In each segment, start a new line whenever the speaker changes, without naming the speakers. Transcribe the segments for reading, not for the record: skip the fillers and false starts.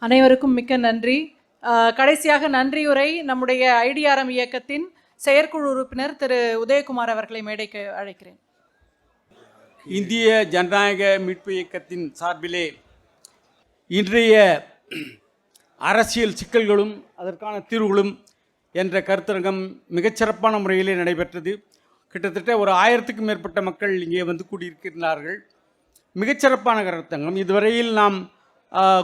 அனைவருக்கும் மிக்க நன்றி. கடைசியாக நன்றியுரை நம்முடைய ஐடிஆர்எம் இயக்கத்தின் செயற்குழு உறுப்பினர் திரு உதயகுமார் அவர்களை மேடைக்கு அழைக்கிறேன்.
இந்திய ஜனநாயக மீட்பு இயக்கத்தின் சார்பிலே இன்றைய அரசியல் சிக்கல்களும் அதற்கான தீர்வுகளும் என்ற கருத்தரங்கம் மிகச்சிறப்பான முறையிலே நடைபெற்றது. கிட்டத்தட்ட ஒரு 1000க்கும் மேற்பட்ட மக்கள் இங்கே வந்து கூடியிருக்கிறார்கள். மிகச்சிறப்பான கருத்தரங்கம். இதுவரையில் நாம்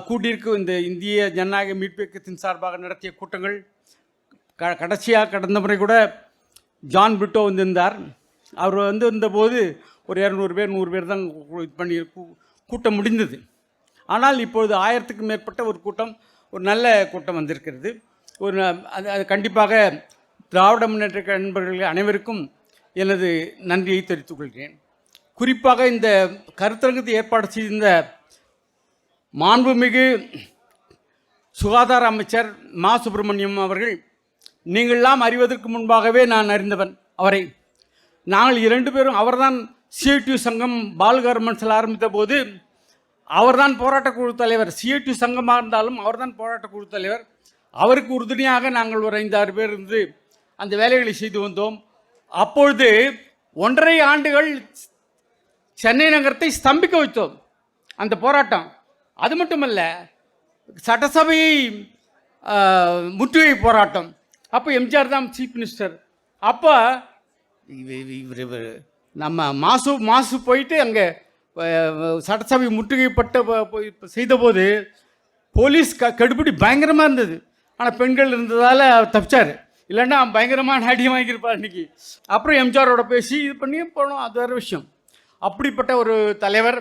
கூட்டியிருக்கும் இந்த இந்திய ஜனநாயக மீட்பு இயக்கத்தின் சார்பாக நடத்திய கூட்டங்கள் கடைசியாக கடந்த முறை கூட ஜான் பிரிட்டோ வந்திருந்தார். அவர் வந்து வந்தபோது ஒரு 200 பேர் 100 பேர் தான் இது பண்ணி கூட்டம் முடிந்தது. ஆனால் இப்பொழுது 1000க்கும் மேற்பட்ட ஒரு கூட்டம், ஒரு நல்ல கூட்டம் வந்திருக்கிறது. அது கண்டிப்பாக திராவிட முன்னேற்ற நண்பர்கள் அனைவருக்கும் எனது நன்றியை தெரிவித்துக் கொள்கிறேன். குறிப்பாக இந்த கருத்தரங்கத்தை ஏற்பாடு செய்திருந்த மாண்புமிகு சுகாதார அமைச்சர் மா சுப்பிரமணியம் அவர்கள், நீங்களெல்லாம் அறிவதற்கு முன்பாகவே நான் அறிந்தவன் அவரை. நாங்கள் 2 பேரும், அவர்தான் சிஐடியு சங்கம் பால் கார்மெண்ட்ஸில் ஆரம்பித்த போது அவர்தான் போராட்டக்குழு தலைவர். சிஐடியு சங்கமாக இருந்தாலும் அவர்தான் போராட்டக்குழு தலைவர். அவருக்கு உறுதுணையாக நாங்கள் ஒரு 5-6 பேர் இருந்து அந்த வேலைகளை செய்து வந்தோம். அப்பொழுது 1.5 ஆண்டுகள் சென்னை நகரத்தை ஸ்தம்பிக்க வைத்தோம் அந்த போராட்டம். அது மட்டுமல்ல, சட்டசபையை முற்றுகை போராட்டம். அப்போ எம்ஜிஆர் தான் சீஃப் மினிஸ்டர். அப்போ இவர் நம்ம மாசு போயிட்டு அங்கே சட்டசபை முற்றுகைப்பட்ட செய்தபோது போலீஸ் கடுபிடி பயங்கரமாக இருந்தது. ஆனால் பெண்கள் இருந்ததால் தப்பிச்சார், இல்லைன்னா பயங்கரமான அடி வாங்கியிருப்பார் இன்றைக்கி. அப்புறம் எம்ஜிஆரோட பேசி இது பண்ணி போனோம், அது வேறு விஷயம். அப்படிப்பட்ட ஒரு தலைவர்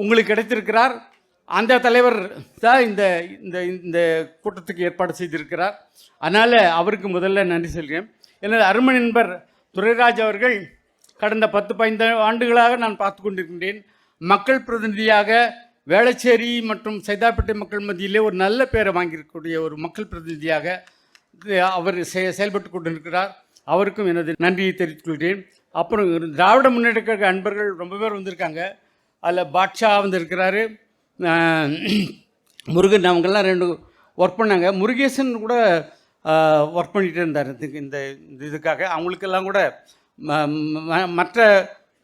உங்களுக்கு கிடைத்திருக்கிறார். அந்த தலைவர் தான் இந்த இந்த இந்த கூட்டத்துக்கு ஏற்பாடு செய்திருக்கிறார். அதனால் அவருக்கு முதல்ல நன்றி சொல்கிறேன். எனது அருமை நண்பர் துரைராஜ் அவர்கள் கடந்த 10-15 ஆண்டுகளாக நான் பார்த்து கொண்டிருக்கின்றேன். மக்கள் பிரதிநிதியாக வேளச்சேரி மற்றும் சைதாப்பேட்டை மக்கள் மத்தியிலே ஒரு நல்ல பேரை வாங்கியிருக்கக்கூடிய ஒரு மக்கள் பிரதிநிதியாக அவர் செயல்பட்டு கொண்டிருக்கிறார். அவருக்கும் எனது நன்றியை தெரிவித்துக் கொள்கிறேன். அப்புறம் திராவிட முன்னேற்ற கழக அன்பர்கள் ரொம்ப பேர் வந்திருக்காங்க. அதில் பாட்ஷா வந்திருக்கிறாரு, முருகன், அவங்கெல்லாம் 2 ஒர்க் பண்ணாங்க. முருகேசன் கூட ஒர்க் பண்ணிகிட்டே இருந்தார் இந்த இதுக்காக. அவங்களுக்கெல்லாம் கூட மற்ற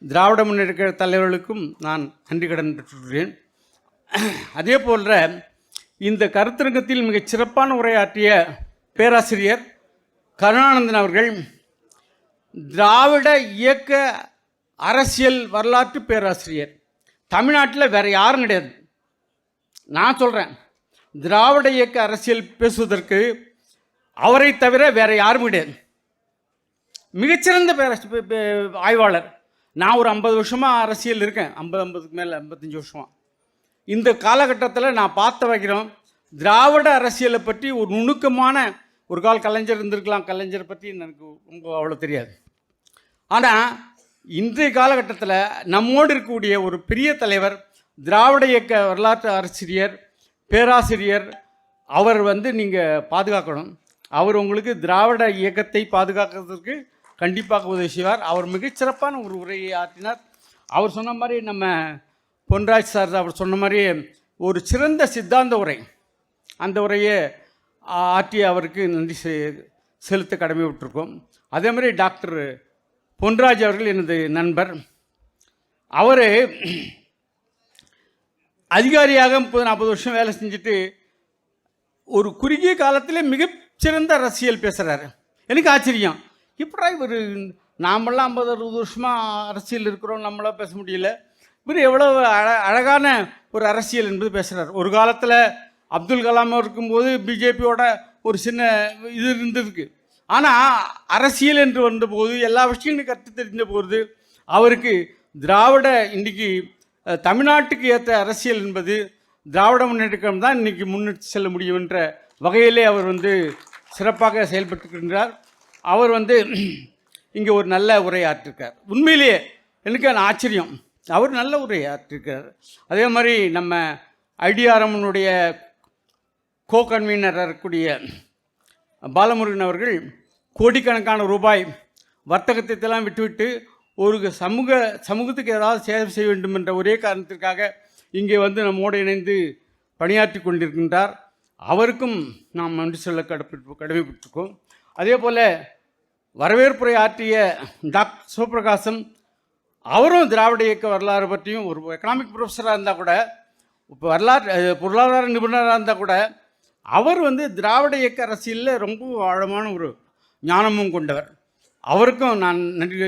திராவிட முன்னேற்ற தலைவர்களுக்கும் நான் நன்றி கடன் பெற்றுள்ளேன். அதே போன்ற இந்த கருத்தரங்கத்தில் மிகச் சிறப்பான உரையாற்றிய பேராசிரியர் கருணானந்தன் அவர்கள் திராவிட இயக்க அரசியல் வரலாற்று பேராசிரியர். தமிழ்நாட்டில் வேறு யாரும் கிடையாது. நான் சொல்கிறேன், திராவிட இயக்க அரசியல் பேசுவதற்கு அவரை தவிர வேறு யாரும் கிடையாது. மிகச்சிறந்த ஆய்வாளர். நான் ஒரு 50 வருஷமாக அரசியல் இருக்கேன், 50க்கு மேலே 55 வருஷமாக. இந்த காலகட்டத்தில் நான் பார்த்த வைக்கிறோம், திராவிட அரசியலை பற்றி ஒரு நுணுக்கமான, ஒரு கால் கலைஞர் இருந்திருக்கலாம், கலைஞரை பற்றி எனக்கு ரொம்ப அவ்வளோ தெரியாது. ஆனால் இன்றைய காலகட்டத்தில் நம்மோடு இருக்கக்கூடிய ஒரு பெரிய தலைவர், திராவிட இயக்க வரலாற்று ஆசிரியர், பேராசிரியர், அவர் வந்து நீங்கள் பாதுகாக்கணும். அவர் உங்களுக்கு திராவிட இயக்கத்தை பாதுகாக்கிறதுக்கு கண்டிப்பாக உதவி செய்வார். அவர் மிகச்சிறப்பான ஒரு உரையை ஆற்றினார். அவர் சொன்ன மாதிரி, நம்ம பொன்ராஜ் சார் அவர் சொன்ன மாதிரி ஒரு சிறந்த சித்தாந்த உரை, அந்த உரையை ஆற்றி அவருக்கு நன்றி செலுத்த கடமைப்பட்டிருக்கோம். அதே மாதிரி டாக்டர் பொன்ராஜ் அவர்கள் எனது நண்பர். அவர் அதிகாரியாக 30-40 வருஷம் வேலை செஞ்சுட்டு ஒரு குறுகிய காலத்திலே மிகச்சிறந்த அரசியல் பேசுகிறாரு. எனக்கு ஆச்சரியம், இப்படா இவர், நாமெல்லாம் 50-60 வருஷமாக அரசியல் இருக்கிறோம், நம்மளால் பேச முடியல, இவர் எவ்வளோ அழகான ஒரு அரசியல் என்பது பேசுகிறார். ஒரு காலத்தில் அப்துல் கலாம் இருக்கும்போது பிஜேபியோட ஒரு சின்ன இது இருந்திருக்கு. ஆனால் அரசியல் என்று வந்தபோது எல்லா விஷயங்களும் கற்று தெரிஞ்ச போது அவருக்கு திராவிட, இன்றைக்கி தமிழ்நாட்டுக்கு ஏற்ற அரசியல் என்பது திராவிட முன்னேற்றம் தான் இன்றைக்கி முன்னெடுத்து செல்ல முடியும் என்ற வகையிலே அவர் வந்து சிறப்பாக செயல்பட்டுக்கின்றார். அவர் வந்து இங்கே ஒரு நல்ல உரையாற்றிருக்கார். உண்மையிலேயே எனக்கு ஆச்சரியம், அவர் நல்ல உரையாற்றிருக்கார். அதே மாதிரி நம்ம ஐடிஆர்எம்னுடைய கோ கன்வீனராக இருக்கக்கூடிய பாலமுருகன் அவர்கள் கோடிக்கணக்கான ரூபாய் வர்த்தகத்தையெல்லாம் விட்டுவிட்டு ஒரு சமூகத்துக்கு ஏதாவது சேவை செய்ய வேண்டும் என்ற ஒரே காரணத்திற்காக இங்கே வந்து நம்மோடு இணைந்து பணியாற்றி கொண்டிருக்கின்றார். அவருக்கும் நாம் நன்றி சொல்ல கடமைப்பட்டிருக்கோம். அதே போல் வரவேற்புரை ஆற்றிய டாக்டர் சிவபிரகாசம் அவரும் திராவிட இயக்க வரலாறு பற்றியும் ஒரு எக்கனாமிக் ப்ரொஃபஸராக இருந்தால் கூட, இப்போ பொருளாதார நிபுணராக இருந்தால் கூட, அவர் திராவிட இயக்க அரசியலில் ரொம்ப ஆழமான ஒரு ஞானமும் கொண்டவர். அவருக்கும் நான் நன்றி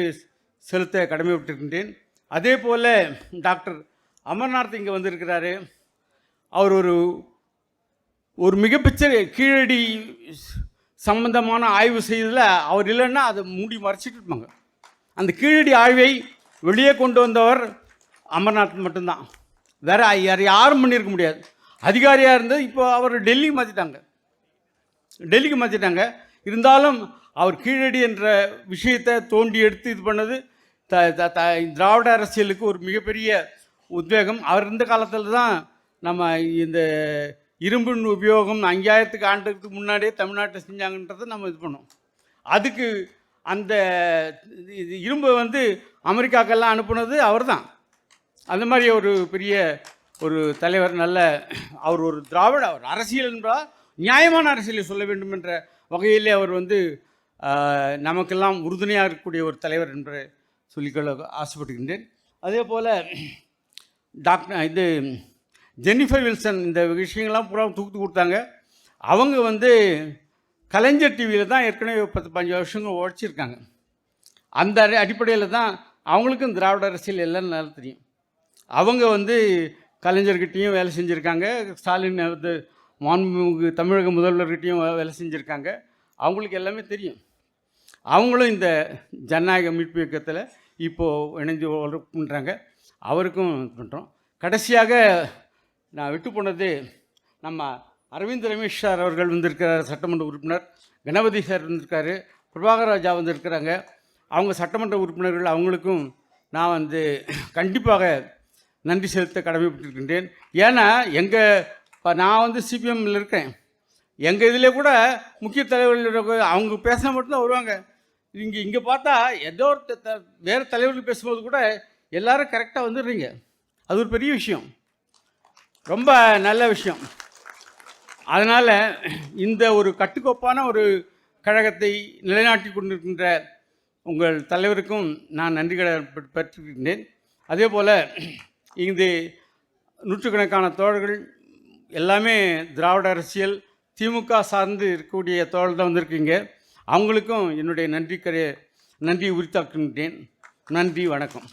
செலுத்த கடமைப்பட்டிருக்கின்றேன். அதே போல் டாக்டர் அமர்நாத் இங்கே வந்திருக்கிறாரு. அவர் ஒரு மிகப்பெரிய கீழடி சம்பந்தமான ஆய்வு செய்ததில் அவர் இல்லைன்னா அதை மூடி மறைச்சிட்டு இருப்பாங்க. அந்த கீழடி ஆய்வை வெளியே கொண்டு வந்தவர் அமர்நாத் மட்டும்தான். வேற யாரும் பண்ணியிருக்க முடியாது. அதிகாரியாக இருந்தது இப்போ அவர் டெல்லிக்கு மாற்றிட்டாங்க. இருந்தாலும் அவர் கீழடி என்ற விஷயத்தை தோண்டி எடுத்து இது பண்ணது திராவிட அரசியலுக்கு ஒரு மிகப்பெரிய உத்வேகம். அவர் இருந்த காலத்தில் தான் நம்ம இந்த இரும்பின் உபயோகம் 5000 ஆண்டுக்கு முன்னாடியே தமிழ்நாட்டை செஞ்சாங்கன்றதை நம்ம இது பண்ணோம். அதுக்கு அந்த இரும்பை அமெரிக்காக்கெல்லாம் அனுப்புனது அவர் தான். அந்த மாதிரி ஒரு பெரிய ஒரு தலைவர். அவர் ஒரு திராவிட அரசியல் என்றால் நியாயமான அரசியலை சொல்ல வேண்டும் என்ற வகையிலே அவர் நமக்கெல்லாம் உறுதுணையாக இருக்கக்கூடிய ஒரு தலைவர் என்று சொல்லிக்கொள்ள ஆசைப்பட்டுகின்றேன். அதே போல் ஜெனிஃபர் வில்சன் இந்த விஷயங்கள்லாம் பூரா தூக்கி கொடுத்தாங்க. அவங்க கலைஞர் டிவியில் தான் ஏற்கனவே 10-15 வருஷங்கள் உழைச்சிருக்காங்க. அந்த அடிப்படையில் தான் அவங்களுக்கும் திராவிட அரசியல் எல்லாம் நல்லா தெரியும். அவங்க கலைஞர்கிட்டையும் வேலை செஞ்சுருக்காங்க, ஸ்டாலின் மாண்புமிகு தமிழக முதல்வர்கிட்டையும் வேலை செஞ்சுருக்காங்க. அவங்களுக்கு எல்லாமே தெரியும். அவங்களும் இந்த ஜனநாயக மீட்பு இயக்கத்தில் இப்போது இணைந்து ஒர்க் பண்ணுறாங்க. அவருக்கும் இது பண்ணுறோம். கடைசியாக நான் விட்டு போனது நம்ம அரவிந்த் ரமேஷ் சார் அவர்கள் வந்திருக்கிறார், சட்டமன்ற உறுப்பினர். கணபதி சார் வந்திருக்காரு, பிரபாகர் ராஜா வந்திருக்கிறாங்க. அவங்க சட்டமன்ற உறுப்பினர்கள். அவங்களுக்கும் நான் கண்டிப்பாக நன்றி செலுத்த கடமைப்பட்டிருக்கின்றேன். ஏன்னா நான் சிபிஎம்மில் இருக்கேன். எங்கள் இதில் கூட முக்கிய தலைவர்கள் அவங்க பேசினா மட்டும்தான் வருவாங்க. இங்கே பார்த்தா ஏதோ வேறு தலைவர்கள் பேசும்போது கூட எல்லோரும் கரெக்டாக வந்துடுறீங்க. அது ஒரு பெரிய விஷயம், ரொம்ப நல்ல விஷயம். அதனால் இந்த ஒரு கட்டுக்கோப்பான ஒரு கழகத்தை நிலைநாட்டி கொண்டிருக்கின்ற உங்கள் தலைவருக்கும் நான் நன்றி பெற்றிருக்கின்றேன். அதே போல் இந்த நூற்றுக்கணக்கான தோழர்கள் எல்லாமே திராவிட அரசியல் திமுக சார்ந்து இருக்கக்கூடிய தோழர் தான் வந்திருக்கீங்க. அவங்களுக்கும் என்னுடைய நன்றி உரித்தாக்குகின்றேன். நன்றி, வணக்கம்.